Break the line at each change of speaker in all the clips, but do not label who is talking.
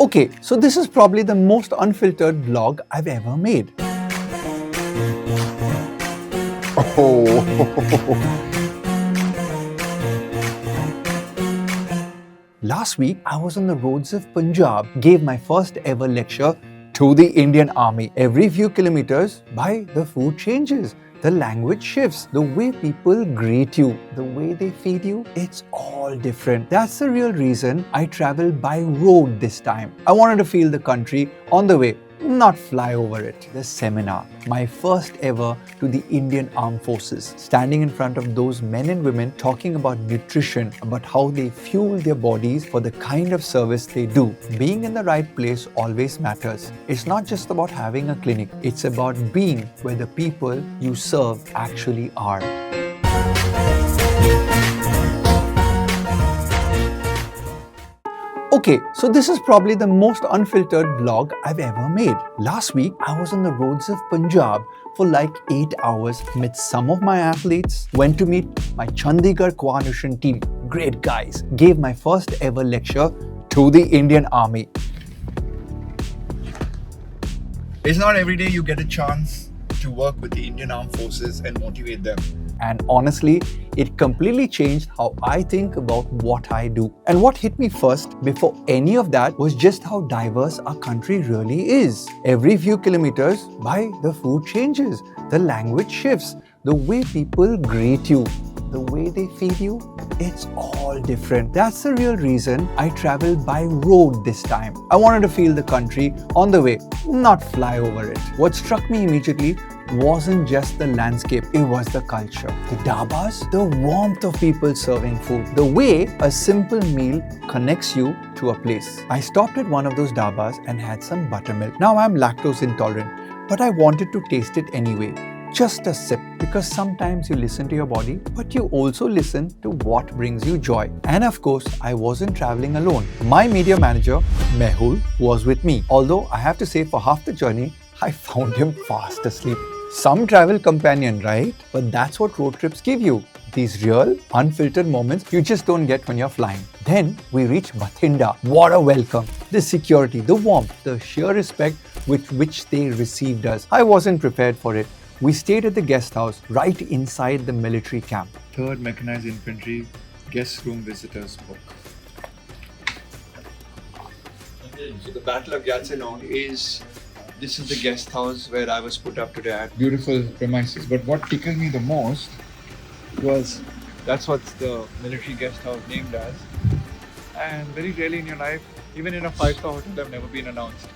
Okay, so this is probably the most unfiltered vlog I've ever made. Last week, I was on the roads of Punjab, gave my first ever lecture to the Indian Army. Every few kilometers, the food changes. The language shifts, the way people greet you, the way they feed you, it's all different. That's the real reason I traveled by road this time. I wanted to feel the country on the way, not fly over it. The seminar, my first ever to the Indian Armed Forces, standing in front of those men and women talking about nutrition, about how they fuel their bodies for the kind of service they do. Being in the right place always matters. It's not just about having a clinic, it's about being where the people you serve actually are. Okay, so this is probably the most unfiltered vlog I've ever made. Last week, I was on the roads of Punjab for like 8 hours, met some of my athletes, went to meet my Chandigarh Qua Nutrition team, great guys, gave my first ever lecture to the Indian Army.
It's not every day you get a chance to work with the Indian Armed Forces and motivate them.
And honestly, it completely changed how I think about what I do. And what hit me first before any of that was just how diverse our country really is. Every few kilometers, the food changes, the language shifts, the way people greet you, the way they feed you, it's all different. That's the real reason I traveled by road this time. I wanted to feel the country on the way, not fly over it. What struck me immediately wasn't just the landscape, it was the culture. The dhabas, the warmth of people serving food, the way a simple meal connects you to a place. I stopped at one of those dhabas and had some buttermilk. Now I'm lactose intolerant, but I wanted to taste it anyway. Just a sip, because sometimes you listen to your body, but you also listen to what brings you joy. And of course, I wasn't traveling alone. My media manager, Mehul, was with me. Although I have to say, for half the journey, I found him fast asleep. Some travel companion, right? But that's what road trips give you. These real, unfiltered moments you just don't get when you're flying. Then we reached Bathinda. What a welcome! The security, the warmth, the sheer respect with which they received us. I wasn't prepared for it. We stayed at the guest house right inside the military camp.
3rd Mechanized Infantry Guest Room Visitors Book. So the Battle of Yatsenong this is the guest house where I was put up today. Beautiful premises. But what tickled me the most was that's what the military guest house named as. And very rarely in your life, even in a 5-star hotel, have never been announced.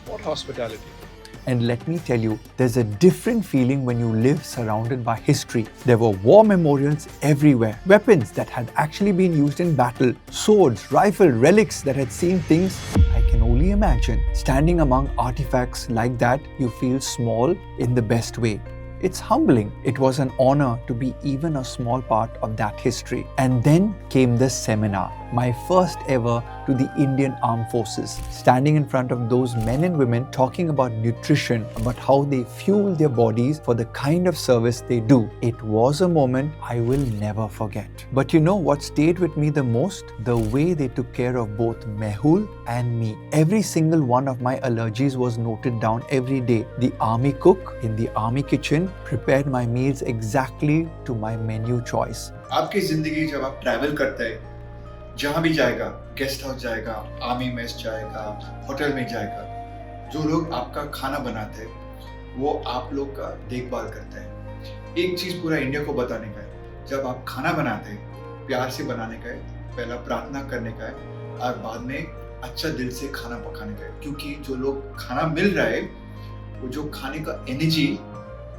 What hospitality.
And let me tell you, there's a different feeling when you live surrounded by history. There were war memorials everywhere, weapons that had actually been used in battle, swords, rifle, relics that had seen things I can only imagine. Standing among artifacts like that, you feel small in the best way. It's humbling. It was an honor to be even a small part of that history. And then came the seminar, my first ever to the Indian Armed Forces, standing in front of those men and women talking about nutrition, about how they fuel their bodies for the kind of service they do. It was a moment I will never forget. But you know what stayed with me the most? The way they took care of both Mehul and me. Every single one of my allergies was noted down every day. The army cook in the army kitchen prepared my meals exactly to my menu choice.
आपकी जिंदगी जब आप travel करते हैं, जहाँ भी जाएगा, guest house जाएगा, आर्मी मेस जाएगा, होटल में जाएगा, जो लोग आपका खाना बनाते हैं, वो आप लोग का देखभाल करते हैं. एक चीज पूरा इंडिया को बताने का है, जब आप खाना बनाते हैं, प्यार से बनाने का है, पहला प्रार्थना करने का है, और बाद में अच्छा दिल से खाना पकाने का है. क्योंकि जो लोग खाना मिल रहा है, वो जो खाने का एनर्जी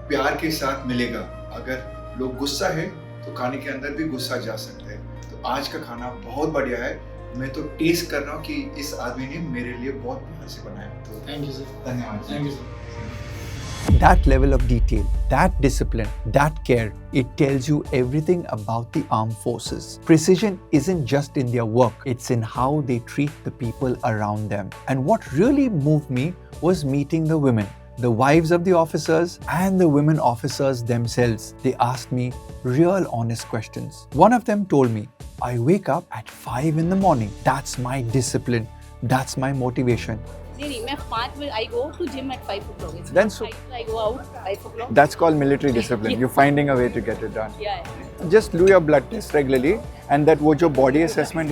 प्यार के साथ मिलेगा. अगर लोग गुस्सा है तो खाने के अंदर भी गुस्सा जा सकता है. तो आज का खाना बहुत बढ़िया है. मैं तो टेस्ट कर रहा हूँ कि इस आदमी ने मेरे लिए बहुत प्यार से बनाया. तो
थैंक यू सर.
धन्यवाद.
Thank you sir.
That level of detail, that discipline, that care, it tells you everything about the armed forces. Precision isn't just in their work, it's in how they treat the people around them. And what really moved me was meeting the women, the wives of the officers and the women officers themselves. They asked me real honest questions. One of them told me, I wake up at 5 in the morning. That's my discipline. That's my motivation.
नहीं मैं 5 बजे I go to gym at 5 o'clock. It's
Then
not
so-
5, I go out 5 o'clock.
That's called military discipline. You're finding a way to get it done.
Yeah.
Just do your blood test regularly, and that what your body assessment,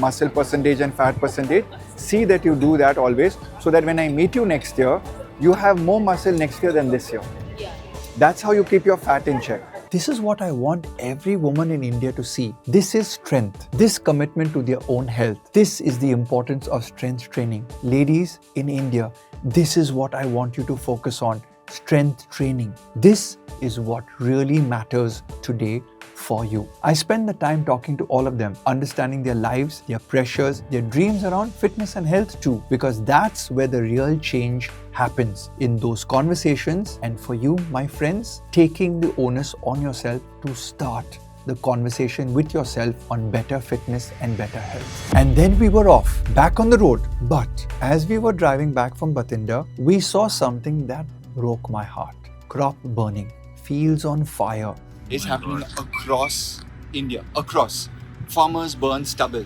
muscle percentage and fat percentage, see that you do that always, so that when I meet you next year, you have more muscle next year than this year.
Yeah.
That's how you keep your fat in check. This is what I want every woman in India to see. This is strength. This commitment to their own health. This is the importance of strength training. Ladies in India, this is what I want you to focus on. Strength training. This is what really matters today for you. I spend the time talking to all of them, understanding their lives, their pressures, their dreams around fitness and health too, because that's where the real change happens, in those conversations. And for you, my friends, taking the onus on yourself to start the conversation with yourself on better fitness and better health. And then we were off, back on the road. But as we were driving back from Bathinda, we saw something that broke my heart. Crop burning, fields on fire. Is happening across India, across. Farmers burn stubble.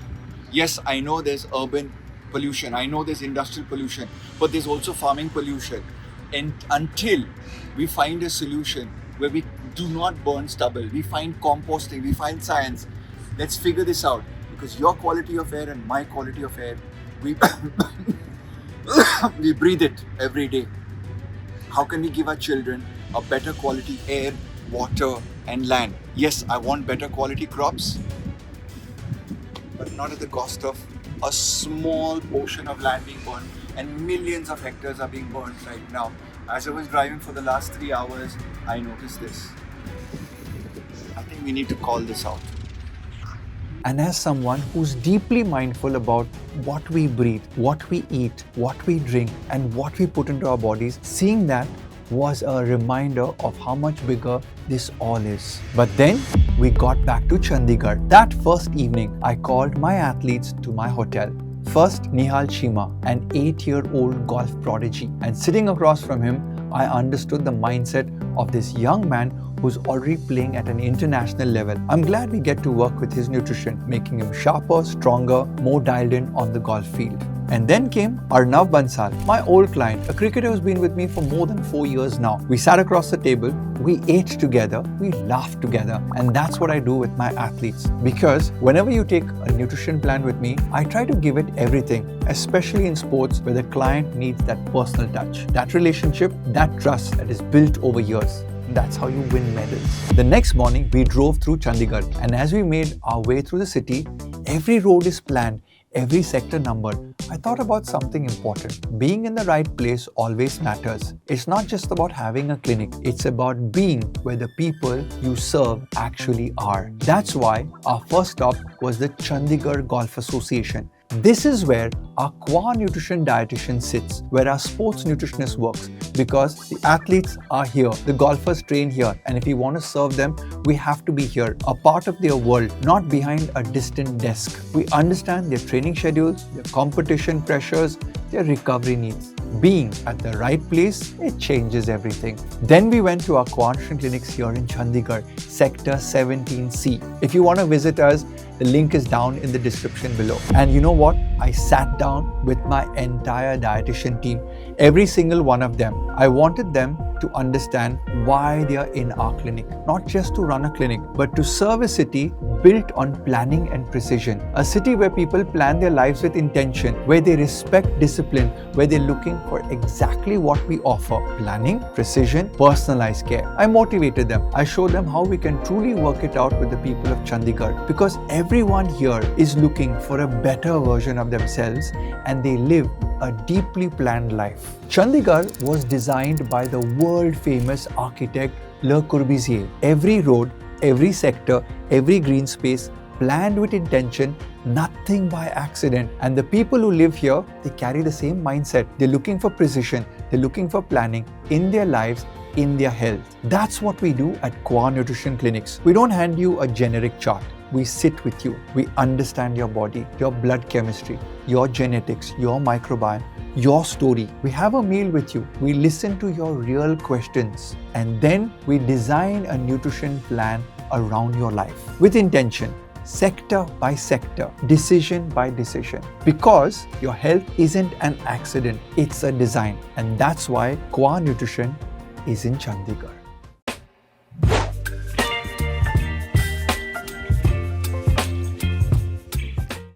Yes, I know there's urban pollution, I know there's industrial pollution, but there's also farming pollution. And until we find a solution where we do not burn stubble, we find composting, we find science, let's figure this out. Because your quality of air and my quality of air, we we breathe it every day. How can we give our children a better quality air, water and land? Yes, I want better quality crops, but not at the cost of a small portion of land being burned, and millions of hectares are being burned right now. As I was driving for the last 3 hours, I noticed this. I think we need to call this out. And as someone who's deeply mindful about what we breathe, what we eat, what we drink, and what we put into our bodies, seeing that was a reminder of how much bigger this all is. But then we got back to Chandigarh. That first evening, I called my athletes to my hotel. First, Nihal Chima, an 8-year-old golf prodigy. And sitting across from him, I understood the mindset of this young man who's already playing at an international level. I'm glad we get to work with his nutrition, making him sharper, stronger, more dialed in on the golf field. And then came Arnav Bansal, my old client, a cricketer who's been with me for more than 4 years now. We sat across the table, we ate together, we laughed together, and that's what I do with my athletes. Because whenever you take a nutrition plan with me, I try to give it everything, especially in sports where the client needs that personal touch, that relationship, that trust that is built over years. That's how you win medals. The next morning, we drove through Chandigarh, and as we made our way through the city, every road is planned, every sector numbered. I thought about something important. Being in the right place always matters. It's not just about having a clinic, it's about being where the people you serve actually are. That's why our first stop was the Chandigarh Golf Association. This is where our Qua Nutrition dietitian sits, where our sports nutritionist works, because the athletes are here, the golfers train here, and if we want to serve them, we have to be here, a part of their world, not behind a distant desk. We understand their training schedules, their competition pressures, their recovery needs. Being at the right place, it changes everything. Then we went to our Qua Nutrition clinics here in Chandigarh, Sector 17C. If you want to visit us, the link is down in the description below. And you know what? I sat down with my entire dietitian team, every single one of them. I wanted them to understand why they are in our clinic. Not just to run a clinic, but to serve a city built on planning and precision. A city where people plan their lives with intention, where they respect discipline, where they're looking for exactly what we offer: planning, precision, personalized care. I motivated them. I showed them how we can truly work it out with the people of Chandigarh, because everyone here is looking for a better version of themselves, and they live a deeply planned life. Chandigarh was designed by the world-famous architect Le Corbusier. Every road, every sector, every green space planned with intention, nothing by accident. And the people who live here, they carry the same mindset. They're looking for precision, they're looking for planning in their lives, in their health. That's what we do at Qua Nutrition Clinics. We don't hand you a generic chart. We sit with you. We understand your body, your blood chemistry, your genetics, your microbiome, your story. We have a meal with you. We listen to your real questions. And then we design a nutrition plan around your life with intention. sector by sector, decision by decision. Because your health isn't an accident, it's a design. And that's why Qua Nutrition is in Chandigarh.